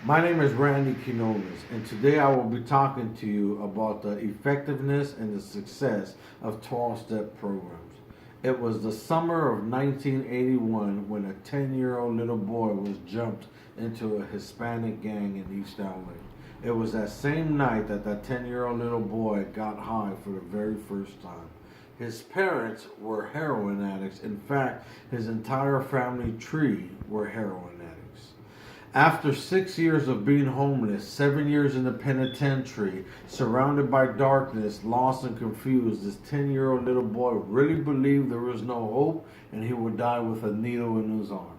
My name is Randy Quinones, and today I will be talking to you about the effectiveness and the success of 12-step programs. It was the summer of 1981 when a 10-year-old little boy was jumped into a Hispanic gang in East LA. It was that same night that 10-year-old little boy got high for the very first time. His parents were heroin addicts. In fact, his entire family tree were heroin addicts. After 6 years of being homeless, 7 years in the penitentiary, surrounded by darkness, lost and confused, this 10-year-old little boy really believed there was no hope and he would die with a needle in his arm.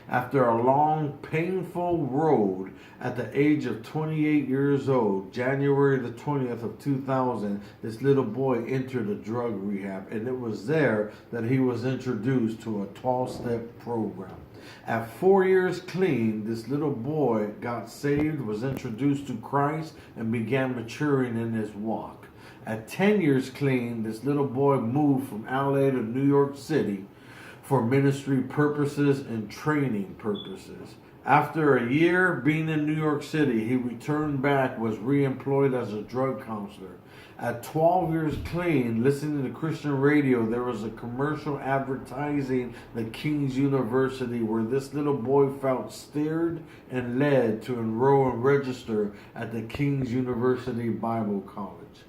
After a long, painful road, at the age of 28 years old, January the 20th of 2000, this little boy entered a drug rehab, and it was there that he was introduced to a 12-step program. At 4 years clean, this little boy got saved, was introduced to Christ, and began maturing in his walk. At 10 years clean, this little boy moved from LA to New York City for ministry purposes and training purposes. After a year being in New York City, he returned back, was reemployed as a drug counselor. At 12 years clean, listening to Christian radio, there was a commercial advertising the King's University where this little boy felt stirred and led to enroll and register at the King's University Bible College.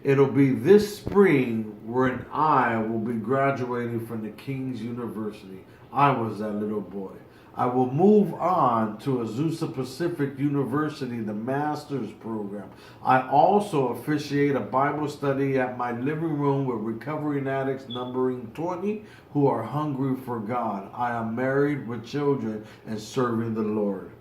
It'll be this spring when I will be graduating from the King's University. I was that little boy. I will move on to Azusa Pacific University, the master's program. I also officiate a Bible study at my living room with recovering addicts numbering 20 who are hungry for God. I am married with children and serving the Lord.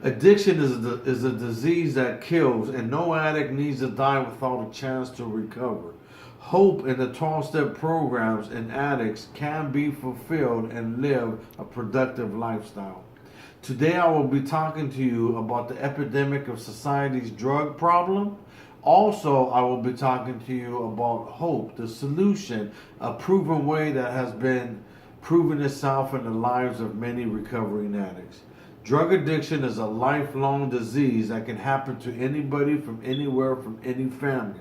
Addiction is a disease that kills, and no addict needs to die without a chance to recover. Hope in the 12-step programs and addicts can be fulfilled and live a productive lifestyle. Today I will be talking to you about the epidemic of society's drug problem. Also, I will be talking to you about hope, the solution, a proven way that has been proven itself in the lives of many recovering addicts. Drug addiction is a lifelong disease that can happen to anybody from anywhere, from any family.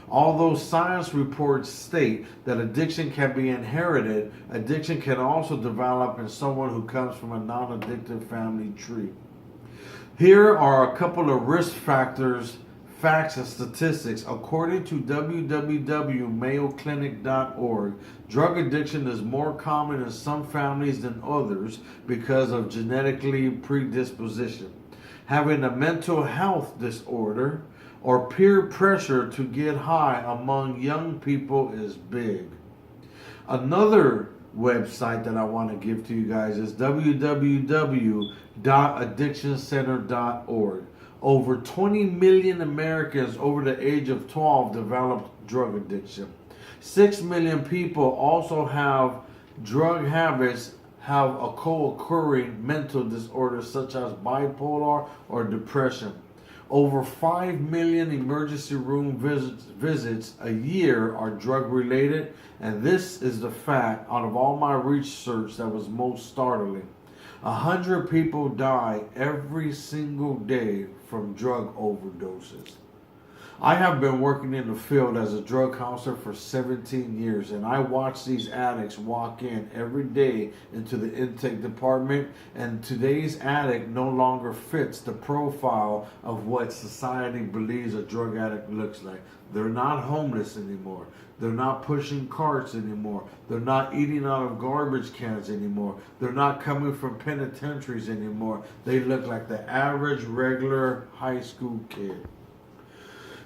Although science reports state that addiction can be inherited, addiction can also develop in someone who comes from a non-addictive family tree. Here are a couple of risk factors, facts, and statistics. According to www.mayoclinic.org, drug addiction is more common in some families than others because of genetically predisposition. Having a mental health disorder or peer pressure to get high among young people is big. Another website that I want to give to you guys is www.addictioncenter.org. Over 20 million Americans over the age of 12 developed drug addiction. 6 million people also have drug habits, have a co-occurring mental disorders such as bipolar or depression. Over 5 million emergency room visits a year are drug related, and this is the fact out of all my research that was most startling. 100 people die every single day from drug overdoses. I have been working in the field as a drug counselor for 17 years, and I watch these addicts walk in every day into the intake department, and today's addict no longer fits the profile of what society believes a drug addict looks like. They're not homeless anymore. They're not pushing carts anymore. They're not eating out of garbage cans anymore. They're not coming from penitentiaries anymore. They look like the average, regular high school kid.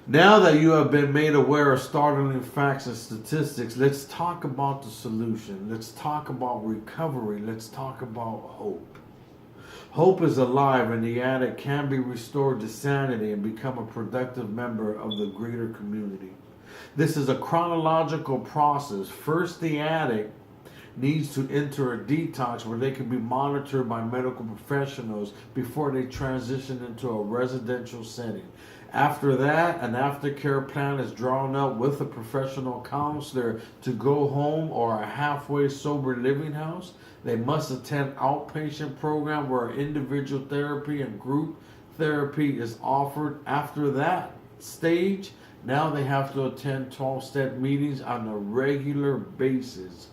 Now that you have been made aware of startling facts and statistics, let's talk about the solution. Let's talk about recovery. Let's talk about hope. Hope is alive, and the addict can be restored to sanity and become a productive member of the greater community. This is a chronological process. First, the addict needs to enter a detox where they can be monitored by medical professionals before they transition into a residential setting. After that, an aftercare plan is drawn up with a professional counselor to go home or a halfway sober living house. They must attend outpatient program where individual therapy and group therapy is offered. After that stage, now they have to attend 12-step meetings on a regular basis.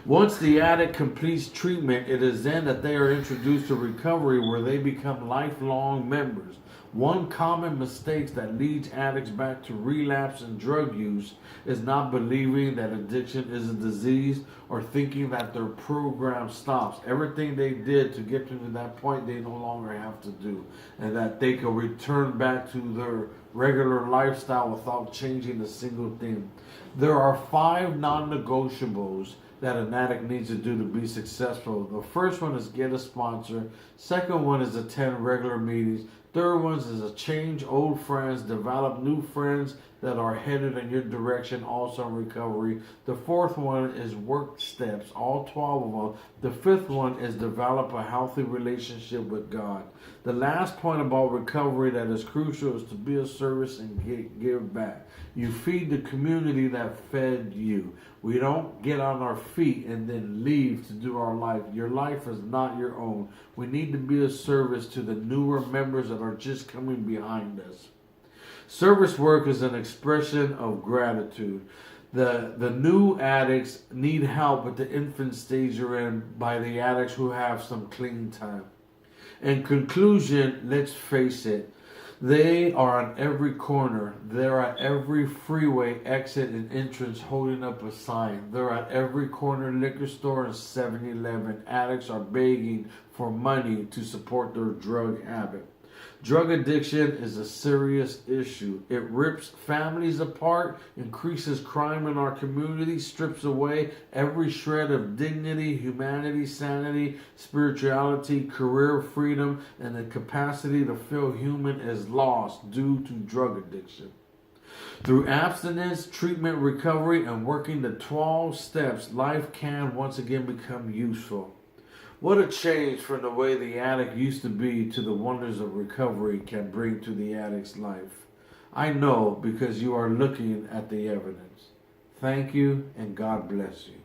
Once the addict completes treatment, it is then that they are introduced to recovery where they become lifelong members. One common mistake that leads addicts back to relapse and drug use is not believing that addiction is a disease or thinking that their program stops. Everything they did to get to that point, they no longer have to do, and that they can return back to their regular lifestyle without changing a single thing. There are 5 non-negotiables that an addict needs to do to be successful. The first one is get a sponsor. Second one is attend regular meetings. Third one is change old friends, develop new friends that are headed in your direction, also in recovery. The fourth one is work steps, all 12 of them. The fifth one is develop a healthy relationship with God. The last point about recovery that is crucial is to be of service and give back. You feed the community that fed you. We don't get on our feet and then leave to do our life. Your life is not your own. We need to be of service to the newer members that are just coming behind us. Service work is an expression of gratitude. The new addicts need help at the infant stage you're in by the addicts who have some clean time. In conclusion, let's face it, they are on every corner. They're at every freeway exit and entrance holding up a sign. They're at every corner liquor store and 7-Eleven. Addicts are begging for money to support their drug habit. Drug addiction is a serious issue. It rips families apart, increases crime in our community, strips away every shred of dignity, humanity, sanity, spirituality, career freedom, and the capacity to feel human is lost due to drug addiction. Through abstinence, treatment, recovery, and working the 12 steps, life can once again become useful. What a change from the way the addict used to be to the wonders of recovery can bring to the addict's life. I know because you are looking at the evidence. Thank you and God bless you.